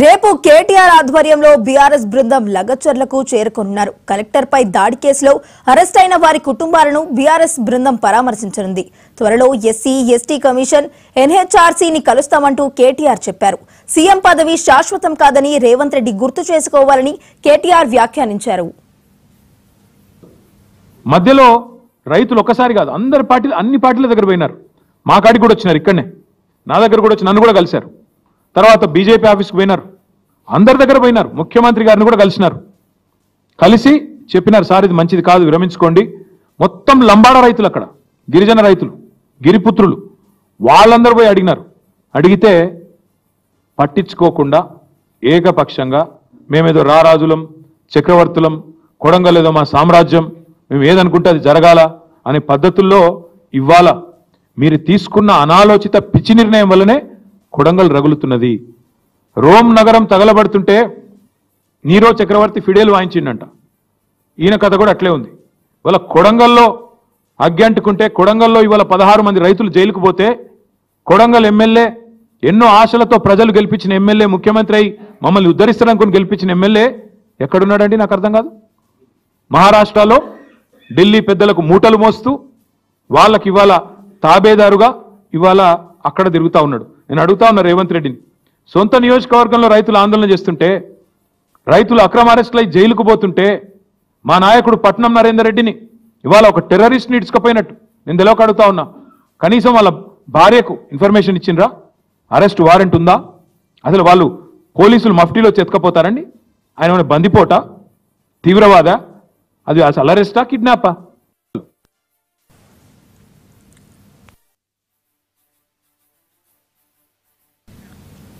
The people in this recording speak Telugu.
రేపు కేటీఆర్ ఆధ్వర్యంలో బీఆర్ఎస్ బృందం లగచర్లకు చేరుకోనున్నారు. కలెక్టర్ పై దాడి కేసులో అరెస్ట్ అయిన వారి కుటుంబాలను బీఆర్ఎస్ బృందం పరామర్శించనుంది. త్వరలో ఎస్సీ ఎస్టీ కమిషన్ ఎన్హెచ్ఆర్సీని కలుస్తామంటూ కేటీఆర్ చెప్పారు. సీఎం పదవి శాశ్వతం కాదని రేవంత్ రెడ్డి గుర్తు చేసుకోవాలని కేటీఆర్ వ్యాఖ్యానించారు. మధ్యలో రైతులు ఒక్కసారి కాదు అన్ని పార్టీల దగ్గర పోయినారు. మా కాడికి కూడా వచ్చినారు, ఇక్కడనే నా దగ్గర కూడా వచ్చి నన్ను కూడా కలిశారు. తర్వాత బీజేపీ ఆఫీస్కి పోయినారు, అందరి దగ్గర పోయినారు. ముఖ్యమంత్రి గారిని కూడా కలిసినారు. కలిసి చెప్పినారు, సార్ ఇది మంచిది కాదు, విరమించుకోండి. మొత్తం లంబాడ రైతులు, అక్కడ గిరిజన రైతులు, గిరిపుత్రులు, వాళ్ళందరూ పోయి అడిగినారు. అడిగితే పట్టించుకోకుండా ఏకపక్షంగా మేమేదో రారాజులం, చక్రవర్తులం, కొడంగల్ ఏదో మా సామ్రాజ్యం, మేము ఏదనుకుంటే అది జరగాల అనే పద్ధతుల్లో ఇవాళ మీరు తీసుకున్న అనాలోచిత పిచ్చి నిర్ణయం వల్లనే కొడంగల్ రగులుతున్నది. రోమ్ నగరం తగలబడుతుంటే నీరో చక్రవర్తి ఫిడేలు వాయించిండంట. ఈయన కథ కూడా అట్లే ఉంది. ఇవాళ కొడంగల్లో అగ్గి అంటుకుంటే కొడంగల్లో ఇవాళ 16 మంది రైతులు జైలుకు పోతే కొడంగల్ ఎమ్మెల్యే, ఎన్నో ఆశలతో ప్రజలు గెలిపించిన ఎమ్మెల్యే, ముఖ్యమంత్రి అయి మమ్మల్ని ఉద్ధరిస్తారనుకుని గెలిపించిన ఎమ్మెల్యే ఎక్కడున్నాడండి? నాకు అర్థం కాదు. మహారాష్ట్రలో ఢిల్లీ పెద్దలకు మూటలు మోస్తూ వాళ్ళకి ఇవాళ తాబేదారుగా ఇవాళ అక్కడ తిరుగుతూ ఉన్నాడు. నేను అడుగుతా ఉన్నా రేవంత్ రెడ్డిని, సొంత నియోజకవర్గంలో రైతులు ఆందోళన చేస్తుంటే, రైతులు అక్రమ అరెస్టులై జైలుకు పోతుంటే, మా నాయకుడు పట్నం నరేందర్ రెడ్డిని ఇవాళ ఒక టెర్రరిస్ట్ని ఇడ్చుకపోయినట్టు నేను తెలియక అడుగుతా ఉన్నా. కనీసం వాళ్ళ భార్యకు ఇన్ఫర్మేషన్ ఇచ్చిండ్రా? అరెస్ట్ వారెంట్ ఉందా? అసలు వాళ్ళు పోలీసులు మఫ్టీలో చెతకపోతారండి? ఆయన బందిపోట, తీవ్రవాద? అది అసలు అరెస్టా, కిడ్నాపా?